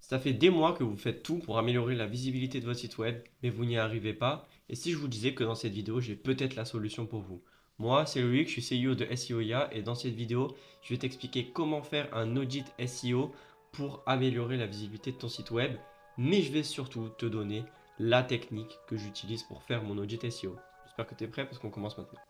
Ça fait des mois que vous faites tout pour améliorer la visibilité de votre site web, mais vous n'y arrivez pas. Et si je vous disais que dans cette vidéo, j'ai peut-être la solution pour vous. Moi, c'est Loïc, je suis CEO de SEOia et dans cette vidéo, je vais t'expliquer comment faire un audit SEO pour améliorer la visibilité de ton site web, mais je vais surtout te donner la technique que j'utilise pour faire mon audit SEO. J'espère que tu es prêt parce qu'on commence maintenant.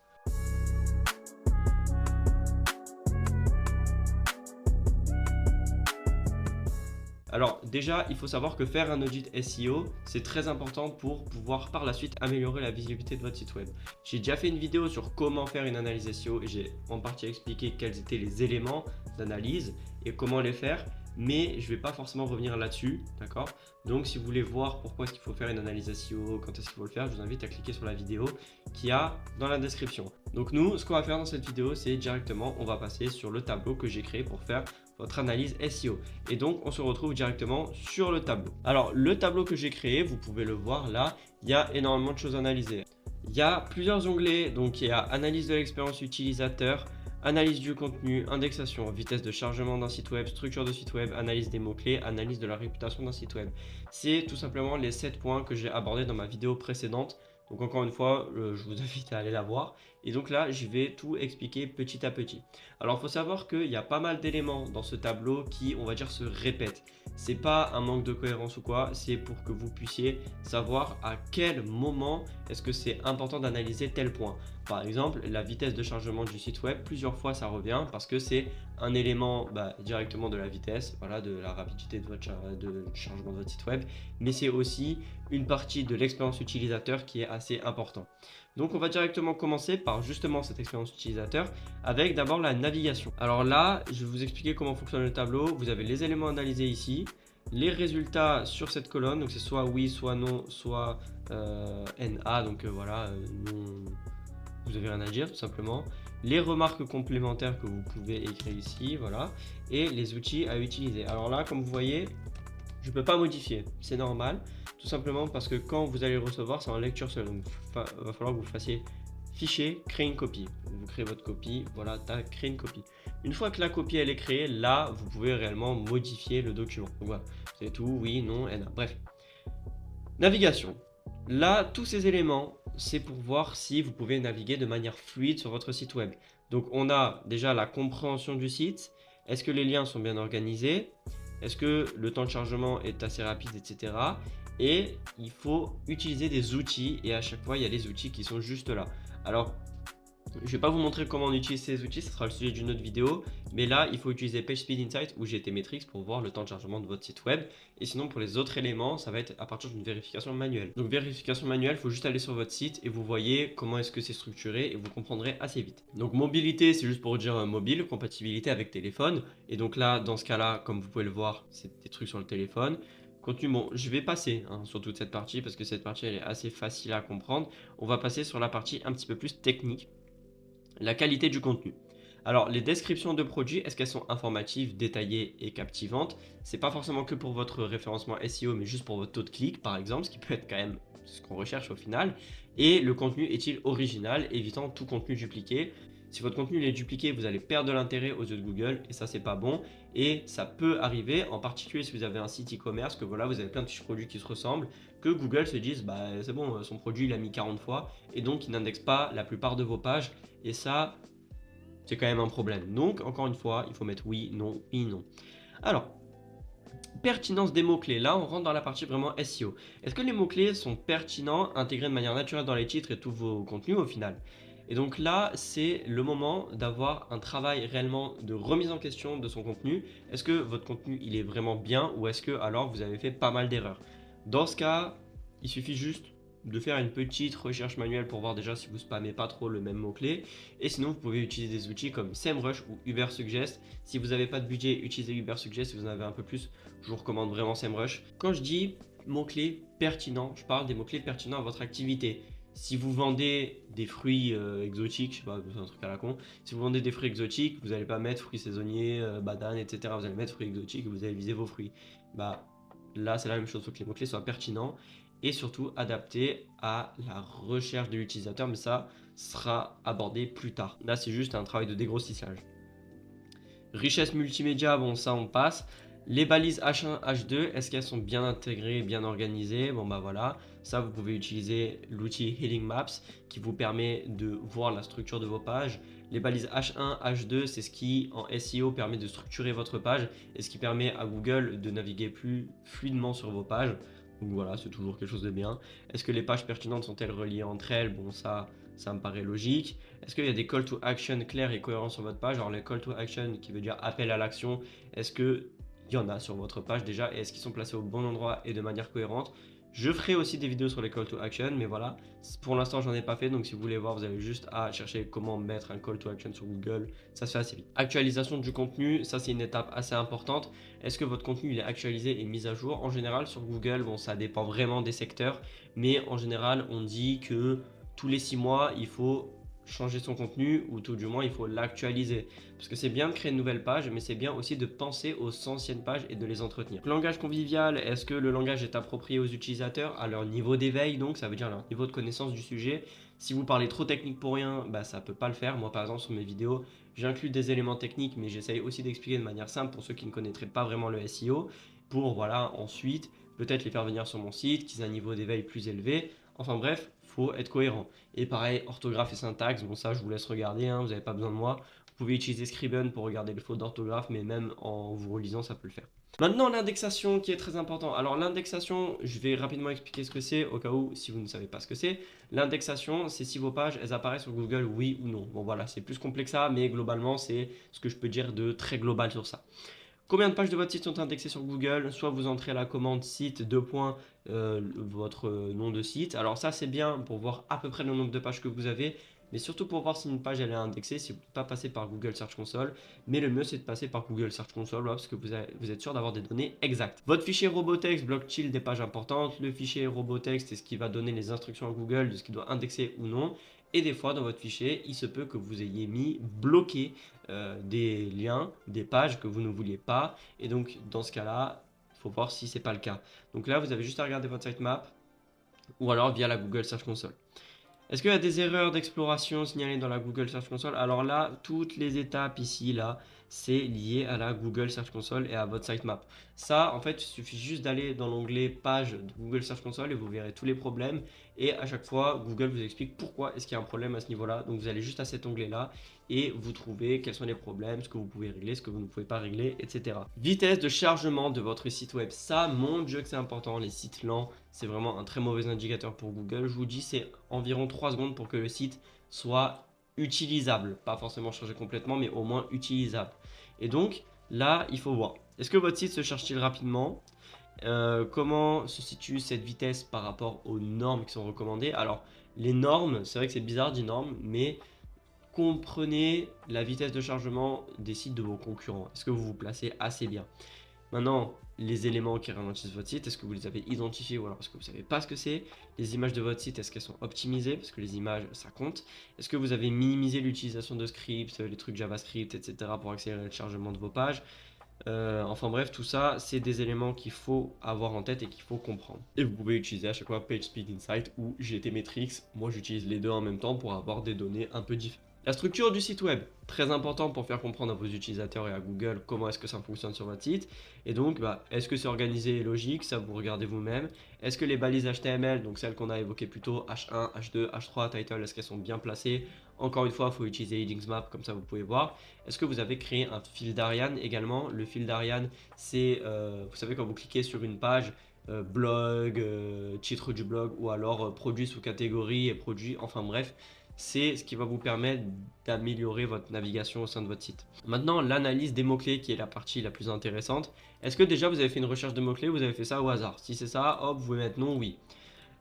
Alors déjà, il faut savoir que faire un audit SEO, c'est très important pour pouvoir par la suite améliorer la visibilité de votre site web. J'ai déjà fait une vidéo sur comment faire une analyse SEO et j'ai en partie expliqué quels étaient les éléments d'analyse et comment les faire, mais je ne vais pas forcément revenir là-dessus, d'accord? Donc si vous voulez voir pourquoi est-ce qu'il faut faire une analyse SEO, quand est-ce qu'il faut le faire, je vous invite à cliquer sur la vidéo qu'il y a dans la description. Donc nous, ce qu'on va faire dans cette vidéo, c'est directement, on va passer sur le tableau que j'ai créé pour faire votre analyse SEO. Et donc, on se retrouve directement sur le tableau. Alors, le tableau que j'ai créé, vous pouvez le voir là, il y a énormément de choses à analyser. Il y a plusieurs onglets, donc il y a analyse de l'expérience utilisateur, analyse du contenu, indexation, vitesse de chargement d'un site web, structure de site web, analyse des mots-clés, analyse de la réputation d'un site web. C'est tout simplement les 7 points que j'ai abordés dans ma vidéo précédente. Donc encore une fois, je vous invite à aller la voir. Et donc là, je vais tout expliquer petit à petit. Alors, il faut savoir qu'il y a pas mal d'éléments dans ce tableau qui, on va dire, se répètent. C'est pas un manque de cohérence ou quoi, c'est pour que vous puissiez savoir à quel moment est-ce que c'est important d'analyser tel point. Par exemple, la vitesse de chargement du site web, plusieurs fois ça revient parce que c'est un élément directement de la vitesse, voilà, de la rapidité de votre chargement de votre site web, mais c'est aussi une partie de l'expérience utilisateur qui est assez important. Donc on va directement commencer par justement cette expérience utilisateur avec d'abord la navigation. Alors là, je vais vous expliquer comment fonctionne le tableau. Vous avez les éléments analysés ici, les résultats sur cette colonne, donc c'est soit oui, soit non, soit NA, donc voilà, non, vous avez rien à dire tout simplement. Les remarques complémentaires que vous pouvez écrire ici, voilà, et les outils à utiliser. Alors là, comme vous voyez, je ne peux pas modifier, c'est normal, tout simplement parce que quand vous allez le recevoir, c'est en lecture seule. Donc il va falloir que vous fassiez fichier, créer une copie. Vous créez votre copie, voilà, tac, créer une copie. Une fois que la copie elle est créée, là, vous pouvez réellement modifier le document. Donc voilà, c'est tout, oui, non, NA. Bref. Navigation. Là, tous ces éléments, c'est pour voir si vous pouvez naviguer de manière fluide sur votre site web. Donc on a déjà la compréhension du site. Est-ce que les liens sont bien organisés? Est-ce que le temps de chargement est assez rapide, etc. Et il faut utiliser des outils et à chaque fois, il y a les outils qui sont juste là. Alors, je ne vais pas vous montrer comment on utilise ces outils, ce sera le sujet d'une autre vidéo. Mais là, il faut utiliser PageSpeed Insight ou GTmetrix pour voir le temps de chargement de votre site web. Et sinon, pour les autres éléments, ça va être à partir d'une vérification manuelle. Donc, vérification manuelle, il faut juste aller sur votre site et vous voyez comment est-ce que c'est structuré et vous comprendrez assez vite. Donc, mobilité, c'est juste pour dire mobile, compatibilité avec téléphone. Et donc là, dans ce cas-là, comme vous pouvez le voir, c'est des trucs sur le téléphone. Contenu, bon, je vais passer sur toute cette partie parce que cette partie, elle est assez facile à comprendre. On va passer sur la partie un petit peu plus technique. La qualité du contenu. Alors, les descriptions de produits, est-ce qu'elles sont informatives, détaillées et captivantes? C'est pas forcément que pour votre référencement SEO, mais juste pour votre taux de clic, par exemple, ce qui peut être quand même ce qu'on recherche au final. Et le contenu est-il original, évitant tout contenu dupliqué? Si votre contenu est dupliqué, vous allez perdre de l'intérêt aux yeux de Google et ça, c'est pas bon. Et ça peut arriver, en particulier si vous avez un site e-commerce, que voilà, vous avez plein de fiches produits qui se ressemblent, que Google se dise, bah c'est bon, son produit il a mis 40 fois et donc il n'indexe pas la plupart de vos pages. Et ça, c'est quand même un problème. Donc, encore une fois, il faut mettre oui, non, oui, non. Alors, pertinence des mots-clés. Là, on rentre dans la partie vraiment SEO. Est-ce que les mots-clés sont pertinents, intégrés de manière naturelle dans les titres et tous vos contenus au final? Et donc là, c'est le moment d'avoir un travail réellement de remise en question de son contenu. Est-ce que votre contenu, il est vraiment bien ou est-ce que alors vous avez fait pas mal d'erreurs? Dans ce cas, il suffit juste de faire une petite recherche manuelle pour voir déjà si vous spammez pas trop le même mot-clé. Et sinon, vous pouvez utiliser des outils comme SEMrush ou Ubersuggest. Si vous n'avez pas de budget, utilisez Ubersuggest. Si vous en avez un peu plus, je vous recommande vraiment SEMrush. Quand je dis mots-clés pertinents, je parle des mots-clés pertinents à votre activité. Si vous vendez des fruits exotiques, je sais pas, c'est un truc à la con. Si vous vendez des fruits exotiques, vous n'allez pas mettre fruits saisonniers, bananes, etc. Vous allez mettre fruits exotiques et vous allez viser vos fruits. Bah, là, c'est la même chose. Il faut que les mots-clés soient pertinents et surtout adaptés à la recherche de l'utilisateur, mais ça sera abordé plus tard. Là, c'est juste un travail de dégrossissage. Richesse multimédia, bon, ça, on passe. Les balises H1, H2, est-ce qu'elles sont bien intégrées, bien organisées? Bon bah voilà, ça vous pouvez utiliser l'outil Heading Maps qui vous permet de voir la structure de vos pages. Les balises H1, H2, c'est ce qui en SEO permet de structurer votre page et ce qui permet à Google de naviguer plus fluidement sur vos pages. Donc voilà, c'est toujours quelque chose de bien. Est-ce que les pages pertinentes sont-elles reliées entre elles? Bon ça me paraît logique. Est-ce qu'il y a des call to action clairs et cohérents sur votre page? Alors les call to action qui veut dire appel à l'action, est-ce que il y en a sur votre page déjà et est-ce qu'ils sont placés au bon endroit et de manière cohérente? Je ferai aussi des vidéos sur les call to action, mais voilà, pour l'instant j'en ai pas fait, donc si vous voulez voir, vous avez juste à chercher comment mettre un call to action sur Google, ça se fait assez vite. Actualisation du contenu, ça c'est une étape assez importante. Est-ce que votre contenu il est actualisé et mis à jour? En général sur Google, bon ça dépend vraiment des secteurs, mais en général on dit que tous les 6 mois il faut changer son contenu ou tout du moins il faut l'actualiser. Parce que c'est bien de créer une nouvelle page, mais c'est bien aussi de penser aux anciennes pages et de les entretenir. Langage convivial, est-ce que le langage est approprié aux utilisateurs, à leur niveau d'éveil, donc ça veut dire leur niveau de connaissance du sujet. Si vous parlez trop technique pour rien, bah ça peut pas le faire. Moi par exemple sur mes vidéos, j'inclus des éléments techniques, mais j'essaye aussi d'expliquer de manière simple pour ceux qui ne connaîtraient pas vraiment le SEO, pour voilà ensuite peut-être les faire venir sur mon site, qu'ils aient un niveau d'éveil plus élevé. Enfin bref, faut être cohérent. Et pareil, orthographe et syntaxe, bon ça je vous laisse regarder, hein, vous n'avez pas besoin de moi. Vous pouvez utiliser Scriben pour regarder les fautes d'orthographe, mais même en vous relisant, ça peut le faire. Maintenant, l'indexation qui est très important. Alors, l'indexation, je vais rapidement expliquer ce que c'est, au cas où, si vous ne savez pas ce que c'est. L'indexation, c'est si vos pages, elles apparaissent sur Google, oui ou non. Bon, voilà, c'est plus complexe que ça, mais globalement, c'est ce que je peux dire de très global sur ça. Combien de pages de votre site sont indexées sur Google? Soit vous entrez à la commande site, votre nom de site. Alors ça, c'est bien pour voir à peu près le nombre de pages que vous avez, mais surtout pour voir si une page elle est indexée, si vous ne pouvez pas passer par Google Search Console. Mais le mieux, c'est de passer par Google Search Console, voilà, parce que vous êtes sûr d'avoir des données exactes. Votre fichier Robotext bloque-t-il des pages importantes? Le fichier Robotext est ce qui va donner les instructions à Google de ce qu'il doit indexer ou non. Et des fois, dans votre fichier, il se peut que vous ayez mis bloqué des liens, des pages que vous ne vouliez pas. Et donc, dans ce cas-là, il faut voir si ce n'est pas le cas. Donc là, vous avez juste à regarder votre sitemap ou alors via la Google Search Console. Est-ce qu'il y a des erreurs d'exploration signalées dans la Google Search Console? Alors là, toutes les étapes ici, là, c'est lié à la Google Search Console et à votre sitemap. Ça, en fait, il suffit juste d'aller dans l'onglet page de Google Search Console et vous verrez tous les problèmes. Et à chaque fois, Google vous explique pourquoi est-ce qu'il y a un problème à ce niveau-là. Donc vous allez juste à cet onglet-là et vous trouvez quels sont les problèmes, ce que vous pouvez régler, ce que vous ne pouvez pas régler, etc. Vitesse de chargement de votre site web. Ça, mon Dieu que c'est important. Les sites lents, c'est vraiment un très mauvais indicateur pour Google. Je vous dis, c'est environ 3 secondes pour que le site soit utilisable. Pas forcément chargé complètement, mais au moins utilisable. Et donc, là, il faut voir. Est-ce que votre site se charge-t-il rapidement? Comment se situe cette vitesse par rapport aux normes qui sont recommandées? Alors, les normes, c'est vrai que c'est bizarre dit normes, mais comprenez la vitesse de chargement des sites de vos concurrents. Est-ce que vous vous placez assez bien? Maintenant, les éléments qui ralentissent votre site, est-ce que vous les avez identifiés ou alors est-ce que vous ne savez pas ce que c'est? Les images de votre site, est-ce qu'elles sont optimisées? Parce que les images, ça compte. Est-ce que vous avez minimisé l'utilisation de scripts, les trucs JavaScript, etc. pour accélérer le chargement de vos pages? Enfin bref, tout ça, c'est des éléments qu'il faut avoir en tête et qu'il faut comprendre. Et vous pouvez utiliser à chaque fois PageSpeed Insight ou GTmetrix. Moi, j'utilise les deux en même temps pour avoir des données un peu différentes. La structure du site web, très important pour faire comprendre à vos utilisateurs et à Google comment est-ce que ça fonctionne sur votre site. Et donc, est-ce que c'est organisé et logique? Ça, vous regardez vous-même. Est-ce que les balises HTML, donc celles qu'on a évoquées plus tôt, H1, H2, H3, title, est-ce qu'elles sont bien placées? Encore une fois, il faut utiliser Headingsmap, comme ça vous pouvez voir. Est-ce que vous avez créé un fil d'Ariane également? Le fil d'Ariane, c'est, vous savez, quand vous cliquez sur une page, blog, titre du blog, ou alors produit sous catégorie et produit, enfin bref, c'est ce qui va vous permettre d'améliorer votre navigation au sein de votre site. Maintenant, l'analyse des mots-clés qui est la partie la plus intéressante. Est-ce que déjà vous avez fait une recherche de mots-clés ou vous avez fait ça au hasard? Si c'est ça, hop, vous pouvez mettre non, oui.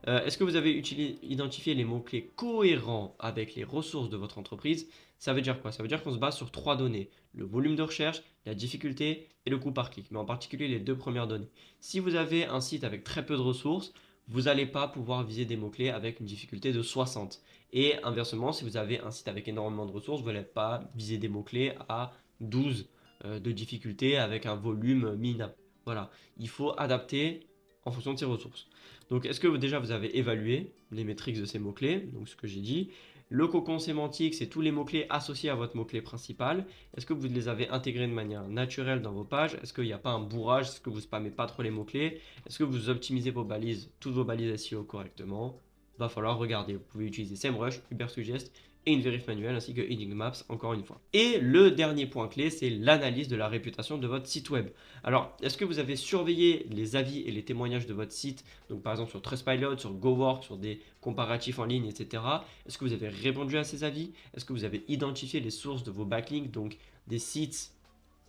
Est-ce que vous avez identifié les mots-clés cohérents avec les ressources de votre entreprise? Ça veut dire quoi? Ça veut dire qu'on se base sur 3 données. Le volume de recherche, la difficulté et le coût par clic. Mais en particulier les 2 premières données. Si vous avez un site avec très peu de ressources, vous n'allez pas pouvoir viser des mots-clés avec une difficulté de 60. Et inversement, si vous avez un site avec énormément de ressources, vous n'allez pas viser des mots-clés à 12 de difficulté avec un volume minable. Voilà, il faut adapter en fonction de ses ressources. Donc, est-ce que déjà vous avez évalué les métriques de ces mots-clés? Donc, ce que j'ai dit. Le cocon sémantique, c'est tous les mots-clés associés à votre mot-clé principal. Est-ce que vous les avez intégrés de manière naturelle dans vos pages? Est-ce qu'il n'y a pas un bourrage? Est-ce que vous spammez pas trop les mots-clés? Est-ce que vous optimisez vos balises, toutes vos balises SEO correctement? Va falloir regarder. Vous pouvez utiliser SEMrush, Ubersuggest et une vérif manuelle ainsi que Heading Maps encore une fois. Et le dernier point clé, c'est l'analyse de la réputation de votre site web. Alors, est-ce que vous avez surveillé les avis et les témoignages de votre site, donc par exemple sur Trustpilot, sur GoWork, sur des comparatifs en ligne, etc. Est-ce que vous avez répondu à ces avis? Est-ce que vous avez identifié les sources de vos backlinks, donc des sites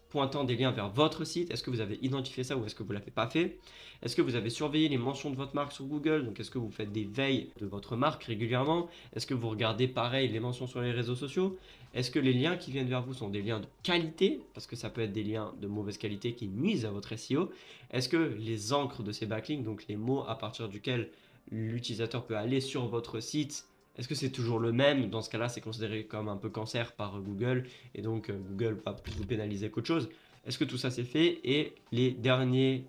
pointant des liens vers votre site? Est-ce que vous avez identifié ça ou est-ce que vous ne l'avez pas fait? Est-ce que vous avez surveillé les mentions de votre marque sur Google? Donc est-ce que vous faites des veilles de votre marque régulièrement? Est-ce que vous regardez pareil les mentions sur les réseaux sociaux? Est-ce que les liens qui viennent vers vous sont des liens de qualité? Parce que ça peut être des liens de mauvaise qualité qui nuisent à votre SEO. Est-ce que les encres de ces backlinks, donc les mots à partir duquel l'utilisateur peut aller sur votre site, est-ce que c'est toujours le même? Dans ce cas-là, c'est considéré comme un peu cancer par Google et donc Google va plus vous pénaliser qu'autre chose. Est-ce que tout ça c'est fait? Et les derniers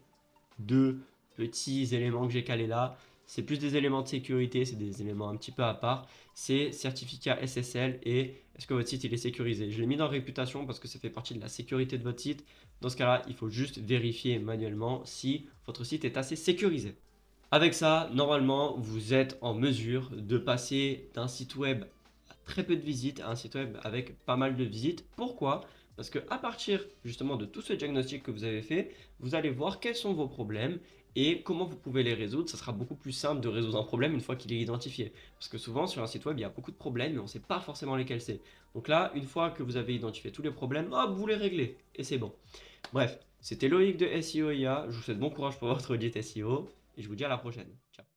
deux petits éléments que j'ai calés là, c'est plus des éléments de sécurité, c'est des éléments un petit peu à part. C'est certificat SSL et est-ce que votre site il est sécurisé? Je l'ai mis dans réputation parce que ça fait partie de la sécurité de votre site. Dans ce cas-là, il faut juste vérifier manuellement si votre site est assez sécurisé. Avec ça, normalement, vous êtes en mesure de passer d'un site web à très peu de visites à un site web avec pas mal de visites. Pourquoi? Parce que à partir justement de tout ce diagnostic que vous avez fait, vous allez voir quels sont vos problèmes et comment vous pouvez les résoudre. Ça sera beaucoup plus simple de résoudre un problème une fois qu'il est identifié. Parce que souvent sur un site web, il y a beaucoup de problèmes mais on ne sait pas forcément lesquels c'est. Donc là, une fois que vous avez identifié tous les problèmes, hop, vous les réglez et c'est bon. Bref, c'était Loïc de SEO IA. Je vous souhaite bon courage pour votre audit SEO et je vous dis à la prochaine. Ciao.